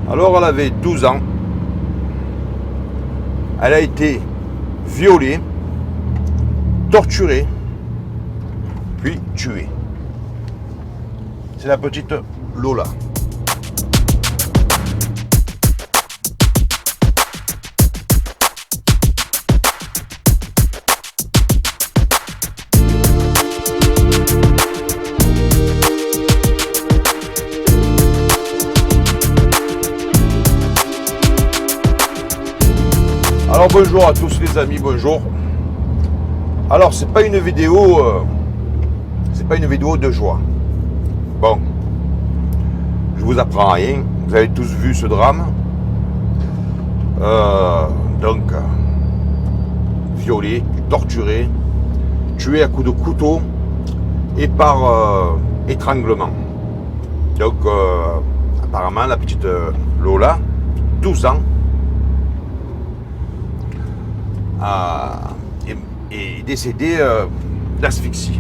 Alors, elle avait 12 ans. Elle a été violée, torturée, puis tuée. C'est la petite Lola. Alors bonjour à tous les amis, bonjour. Alors c'est pas une vidéo de joie. Bon, je vous apprends rien. Vous avez tous vu ce drame. Donc violé, torturé, tué à coups de couteau et par étranglement. Donc apparemment la petite Lola, 12 ans, est décédée d'asphyxie.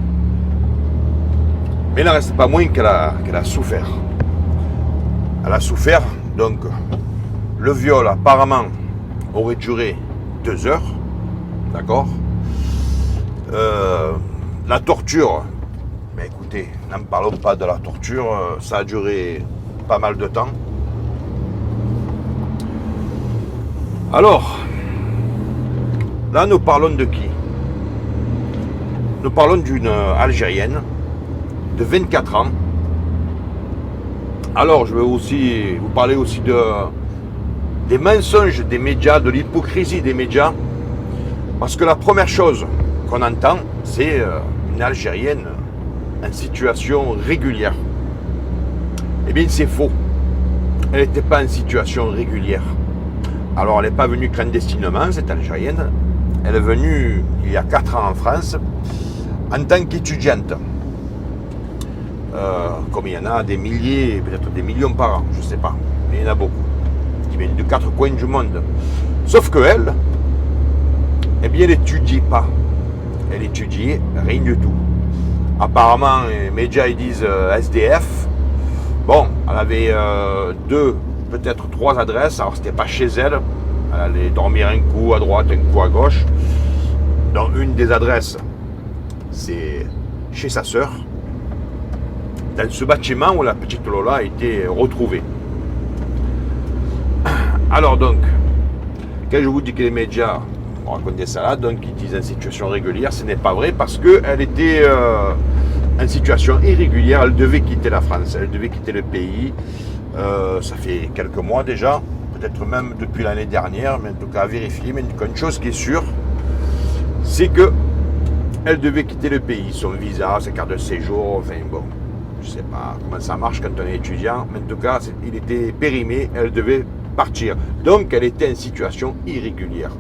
Mais il n'en reste pas moins qu'elle a souffert. Elle a souffert, donc le viol apparemment aurait duré 2 heures, d'accord. La torture, mais écoutez, n'en parlons pas de la torture, ça a duré pas mal de temps. Alors, là, nous parlons de qui? Nous parlons d'une Algérienne de 24 ans. Alors, je vais aussi vous parler aussi des mensonges des médias, de l'hypocrisie des médias. Parce que la première chose qu'on entend, c'est une Algérienne en situation régulière. Eh bien, c'est faux. Elle n'était pas en situation régulière. Alors, elle n'est pas venue clandestinement, cette Algérienne. Elle est venue il y a 4 ans en France en tant qu'étudiante. Comme il y en a des milliers, peut-être des millions par an, je ne sais pas, mais il y en a beaucoup, qui viennent de 4 coins du monde. Sauf qu'elle, eh bien, elle n'étudie pas. Elle étudie rien du tout. Apparemment, les médias ils disent SDF. Bon, elle avait 2, peut-être 3 adresses, alors c'était pas chez elle. Elle allait dormir un coup à droite, un coup à gauche. Dans une des adresses, c'est chez sa sœur, dans ce bâtiment où la petite Lola a été retrouvée. Alors donc, quand je vous dis que les médias racontent des salades, donc ils disent en situation régulière, ce n'est pas vrai parce qu'elle était en situation irrégulière, elle devait quitter la France, elle devait quitter le pays. Ça fait quelques mois déjà, peut-être même depuis l'année dernière, mais en tout cas à vérifier. Mais une chose qui est sûre, c'est que elle devait quitter le pays, son visa, sa carte de séjour, enfin bon, je sais pas comment ça marche quand on est étudiant, mais en tout cas, il était périmé, elle devait partir. Donc, elle était en situation irrégulière.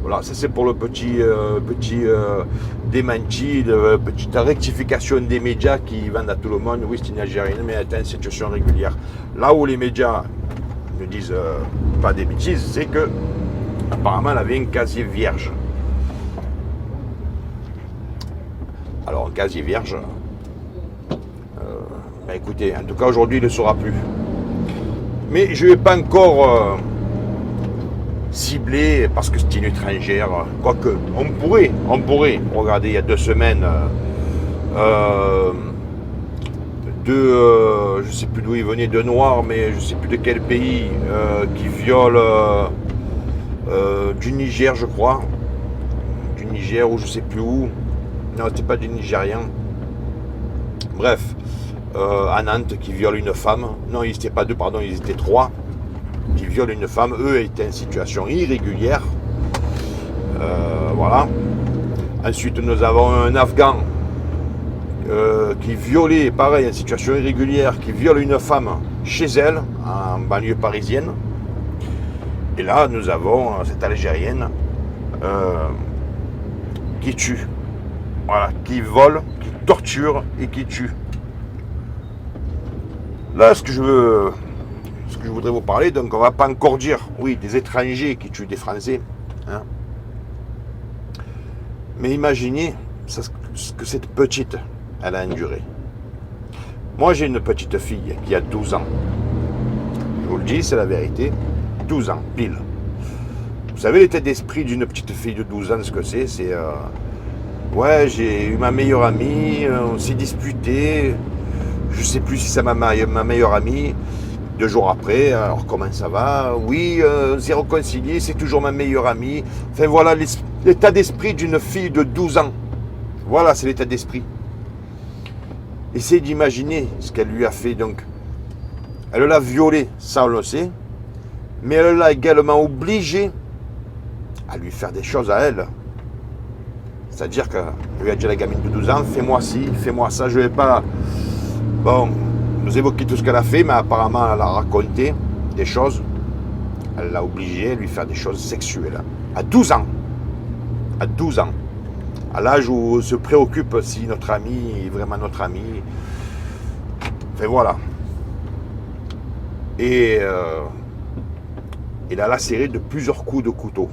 Voilà, ça c'est pour le petit démenti, petite rectification des médias qui vendent à tout le monde, oui c'est une Algérienne, mais elle était en situation régulière. Là où les médias ne disent pas des bêtises, c'est que apparemment elle avait un casier vierge. Alors un casier vierge, ben écoutez, en tout cas aujourd'hui il ne le sera plus. Mais je ne vais pas encore cibler parce que c'est une étrangère. Quoique, on pourrait. Regardez, il y a 2 semaines, je ne sais plus d'où il venait, de Noirs, mais je ne sais plus de quel pays, qui viole du Niger, je crois. Du Niger ou je ne sais plus où. Non, c'était pas du Nigérian. Bref, à Nantes, qui viole une femme. Non, ils n'étaient pas 2, pardon, ils étaient 3. Qui violent une femme. Eux étaient en situation irrégulière. Voilà. Ensuite, nous avons un Afghan qui violait, pareil, en situation irrégulière, qui viole une femme chez elle, en banlieue parisienne. Et là, nous avons cette Algérienne qui tue. Voilà, qui vole, qui torture et qui tue. Là, ce que je voudrais vous parler, donc on va pas encore dire, oui, des étrangers qui tuent des Français, hein. Mais imaginez ce que cette petite, elle a enduré. Moi, j'ai une petite fille qui a 12 ans. vous le dis, c'est la vérité. 12 ans, pile. Vous savez l'état d'esprit d'une petite fille de 12 ans, ce que c'est? C'est ouais, j'ai eu ma meilleure amie, on s'est disputé, je sais plus si c'est ma meilleure amie. 2 jours après, alors comment ça va? Oui, on s'est réconcilié, c'est toujours ma meilleure amie. Enfin voilà l'état d'esprit d'une fille de 12 ans. Voilà, c'est l'état d'esprit. Essayez d'imaginer ce qu'elle lui a fait. Donc, elle l'a violée, ça on le sait, mais elle l'a également obligée à lui faire des choses à elle. C'est-à-dire qu'elle lui a dit à la gamine de 12 ans, fais-moi ci, fais-moi ça, je ne vais pas... Bon, nous évoquer tout ce qu'elle a fait, mais apparemment elle a raconté des choses. Elle l'a obligée à lui faire des choses sexuelles. À 12 ans. À 12 ans. À l'âge où on se préoccupe si notre ami est vraiment notre ami. Enfin voilà. Et il a lacéré de plusieurs coups de couteau.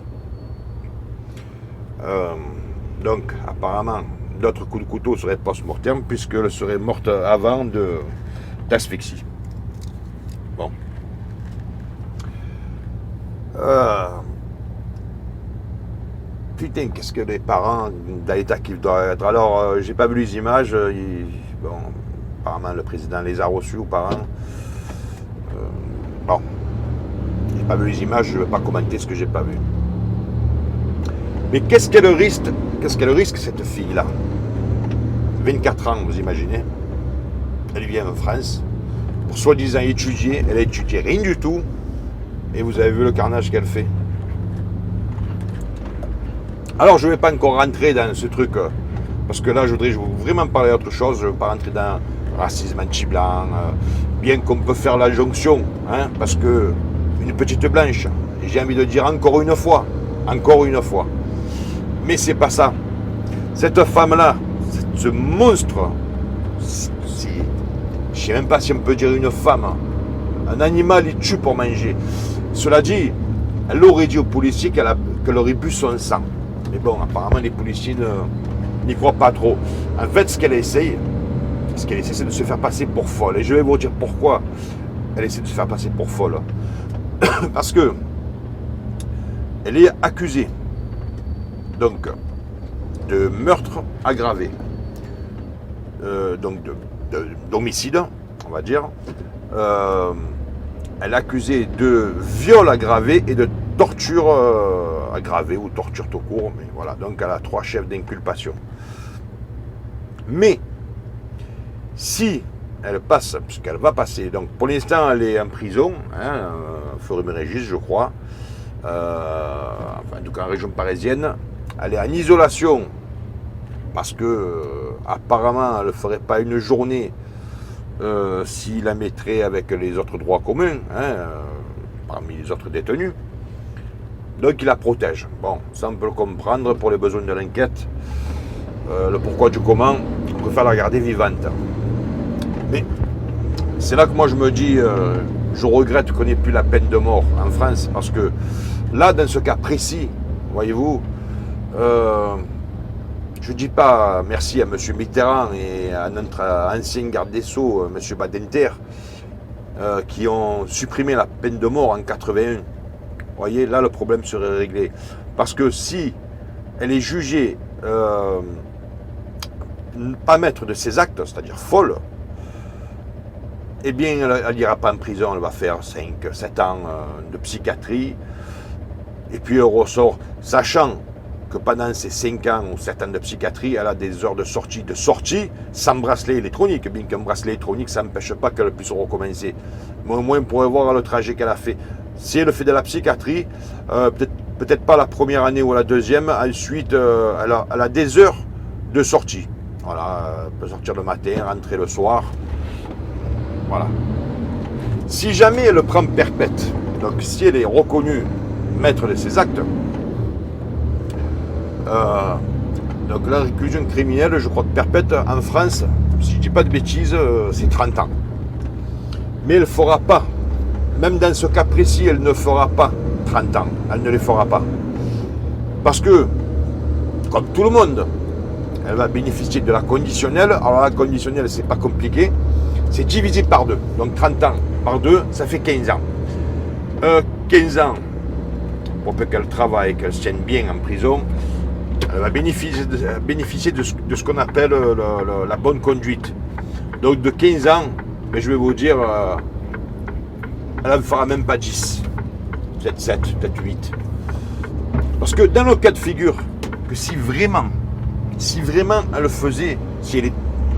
Donc apparemment d'autres coups de couteau seraient post-mortem puisqu'elle serait morte avant d'asphyxie. Bon. Putain, qu'est-ce que les parents dans l'état qu'ils doivent être. Alors, j'ai pas vu les images. Bon, apparemment, le président les a reçus aux parents. Bon, j'ai pas vu les images, je ne vais pas commenter ce que j'ai pas vu. Mais qu'est-ce qu'elle risque cette fille-là? 24 ans, vous imaginez? Elle vient en France pour soi-disant étudier. Elle a étudié rien du tout. Et vous avez vu le carnage qu'elle fait. Alors, je ne vais pas encore rentrer dans ce truc, parce que là, je voudrais vraiment parler d'autre chose. Je ne veux pas rentrer dans racisme anti-blanc, bien qu'on peut faire la jonction, hein, parce que une petite blanche, et j'ai envie de dire encore une fois, mais c'est pas ça. Cette femme-là, ce monstre, je ne sais même pas si on peut dire une femme, un animal, il tue pour manger. Cela dit, elle aurait dit aux policiers qu'elle aurait bu son sang. Mais bon, apparemment, les policiers n'y croient pas trop. En fait, ce qu'elle essaye, c'est de se faire passer pour folle. Et je vais vous dire pourquoi elle essaie de se faire passer pour folle. Parce que elle est accusée donc de meurtre aggravé, donc d'homicide, on va dire. Elle est accusée de viol aggravé et de torture aggravée ou torture tout court, mais voilà, donc elle a 3 chefs d'inculpation. Mais si elle passe, puisqu'elle va passer, donc pour l'instant elle est en prison, hein, Fleury-Mérogis je crois, enfin en tout cas en région parisienne, elle est en isolation parce que apparemment elle ne ferait pas une journée s'il la mettrait avec les autres droits communs, hein, parmi les autres détenus. Donc il la protège. Bon, ça on peut le comprendre pour les besoins de l'enquête. Le pourquoi du comment, on préfère la garder vivante. Mais c'est là que moi je me dis, je regrette qu'on n'ait plus la peine de mort en France, parce que là, dans ce cas précis, voyez-vous, je ne dis pas merci à M. Mitterrand et à notre ancien garde des Sceaux, M. Badinter, qui ont supprimé la peine de mort en 81. Vous voyez, là, le problème serait réglé. Parce que si elle est jugée pas maître de ses actes, c'est-à-dire folle, eh bien, elle n'ira pas en prison, elle va faire 5, 7 ans de psychiatrie, et puis elle ressort, sachant que pendant ces 5 ans ou 7 ans de psychiatrie, elle a des heures de sortie sans bracelet électronique, bien qu'un bracelet électronique, ça n'empêche pas qu'elle puisse recommencer. Mais au moins, on pourrait voir le trajet qu'elle a fait. Si elle fait de la psychiatrie, peut-être pas la première année ou la deuxième, ensuite, elle a des heures de sortie. Voilà, elle peut sortir le matin, rentrer le soir. Voilà. Si jamais elle prend perpète, donc si elle est reconnue maître de ses actes, donc la réclusion criminelle, je crois que perpète en France, si je ne dis pas de bêtises, c'est 30 ans. Mais elle ne fera pas, même dans ce cas précis, elle ne fera pas 30 ans. Elle ne les fera pas. Parce que, comme tout le monde, elle va bénéficier de la conditionnelle. Alors la conditionnelle, c'est pas compliqué. C'est divisé par 2. Donc 30 ans par 2, ça fait 15 ans. 15 ans, pour peu qu'elle travaille, qu'elle se tienne bien en prison, elle va bénéficier de ce qu'on appelle la bonne conduite. Donc de 15 ans, mais je vais vous dire, elle ne fera même pas 10, peut-être 7, peut-être 8. Parce que dans le cas de figure, que si vraiment elle le faisait,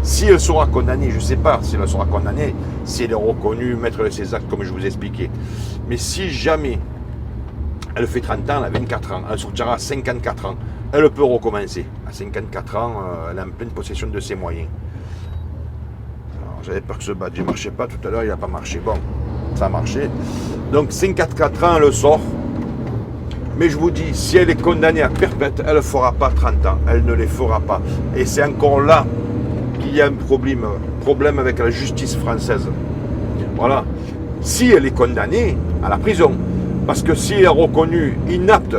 si elle sera condamnée, je ne sais pas si elle sera condamnée, si elle est reconnue maître de ses actes comme je vous ai expliqué. Mais si jamais elle fait 30 ans, elle a 24 ans, elle sortira à 54 ans, elle peut recommencer. À 54 ans, elle est en pleine possession de ses moyens. J'avais peur que ce badge ne marchait pas tout à l'heure, il n'a pas marché. Bon, ça a marché. Donc 54 ans, elle sort. Mais je vous dis, si elle est condamnée à perpète, elle ne fera pas 30 ans. Elle ne les fera pas. Et c'est encore là qu'il y a un problème avec la justice française. Voilà. Si elle est condamnée à la prison, parce que si elle est reconnue inapte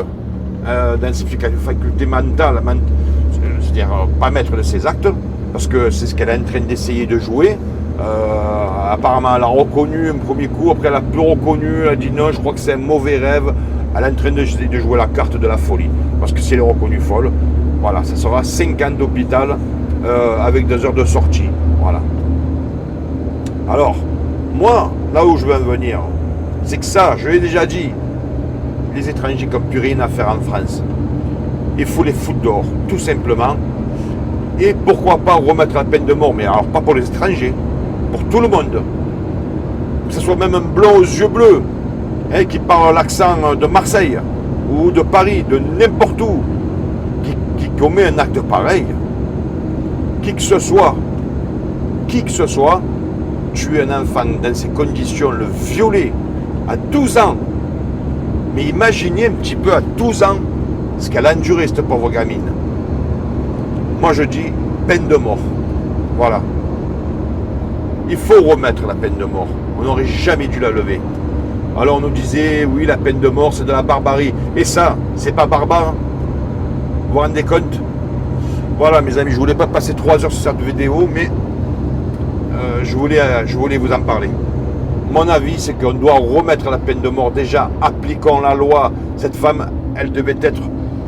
dans ses facultés mentales, c'est-à-dire pas maître de ses actes, parce que c'est ce qu'elle est en train d'essayer de jouer. Apparemment, elle a reconnu un premier coup, après elle n'a plus reconnu, elle a dit non, je crois que c'est un mauvais rêve. Elle est en train de jouer la carte de la folie. Parce que si elle est reconnue folle, voilà, ça sera 5 ans d'hôpital avec 2 heures de sortie. Voilà. Alors, moi, là où je veux en venir, c'est que ça, je l'ai déjà dit, les étrangers qui n'ont plus rien à faire en France, il faut les foutre dehors, tout simplement. Et pourquoi pas remettre la peine de mort, mais alors pas pour les étrangers, pour tout le monde. Que ce soit même un blanc aux yeux bleus, hein, qui parle l'accent de Marseille ou de Paris, de n'importe où, qui commet un acte pareil, qui que ce soit, tuer un enfant dans ces conditions, le violer à 12 ans, mais imaginez un petit peu à 12 ans ce qu'elle a enduré, cette pauvre gamine. Moi je dis peine de mort. Voilà. Il faut remettre la peine de mort. On n'aurait jamais dû la lever. Alors on nous disait, oui, la peine de mort, c'est de la barbarie. Et ça, c'est pas barbare. Vous vous rendez compte? Voilà, mes amis, je voulais pas passer 3 heures sur cette vidéo, mais je voulais vous en parler. Mon avis, c'est qu'on doit remettre la peine de mort. Déjà, appliquons la loi. Cette femme, elle devait être...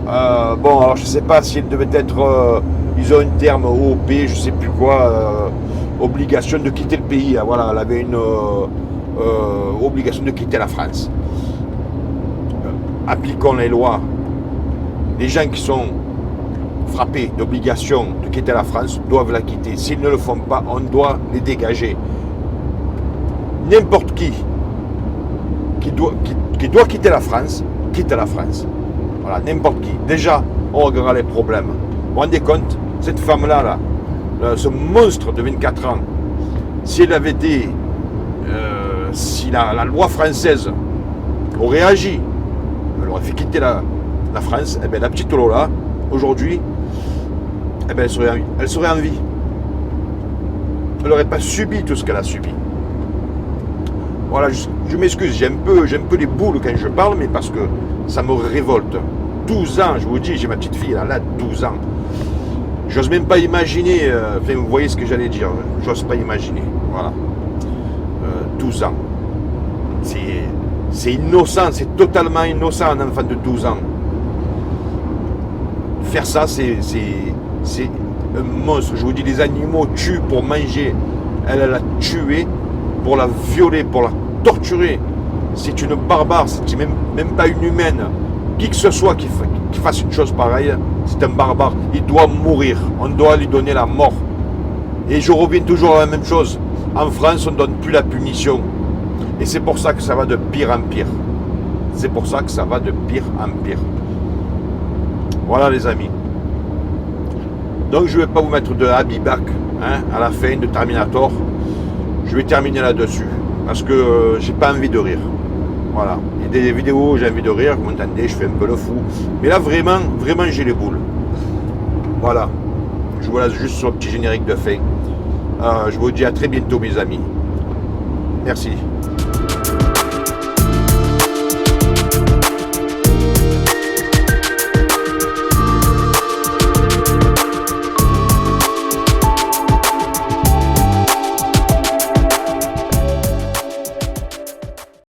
bon, alors je sais pas si elle devait être... ils ont un terme OP, je sais plus quoi... obligation de quitter le pays. Voilà, elle avait une... obligation de quitter la France. Appliquons les lois. Les gens qui sont frappés d'obligation de quitter la France doivent la quitter. S'ils ne le font pas, on doit les dégager. N'importe qui doit quitter la France, quitte la France. Voilà, n'importe qui. Déjà, on regardera les problèmes. Vous vous rendez compte, cette femme-là, ce monstre de 24 ans, si elle avait été... si la loi française aurait agi, elle aurait fait quitter la France, eh bien, la petite Lola, aujourd'hui, eh bien, elle serait en vie. Elle n'aurait pas subi tout ce qu'elle a subi. Voilà, je m'excuse, j'ai un peu les boules quand je parle, mais parce que ça me révolte. 12 ans, je vous dis, j'ai ma petite fille, elle a 12 ans. J'ose même pas imaginer, enfin, vous voyez ce que j'allais dire, j'ose pas imaginer, voilà. 12 ans. C'est innocent, c'est totalement innocent un enfant de 12 ans. Faire ça, c'est un monstre. Je vous dis, les animaux tuent pour manger. Elle l'a tué pour la violer, pour la torturer. C'est une barbare, c'est même pas une humaine. Qui que ce soit qui fasse une chose pareille, c'est un barbare. Il doit mourir. On doit lui donner la mort. Et je reviens toujours à la même chose. En France, on ne donne plus la punition. Et c'est pour ça que ça va de pire en pire. C'est pour ça que ça va de pire en pire. Voilà les amis. Donc je ne vais pas vous mettre de Habibak à la fin de Terminator. Je vais terminer là-dessus. Parce que j'ai pas envie de rire. Voilà. Il y a des vidéos où j'ai envie de rire, vous m'entendez, je fais un peu le fou. Mais là vraiment j'ai les boules. Voilà. Je vous laisse juste sur le petit générique de fin. Je vous dis à très bientôt mes amis. Merci.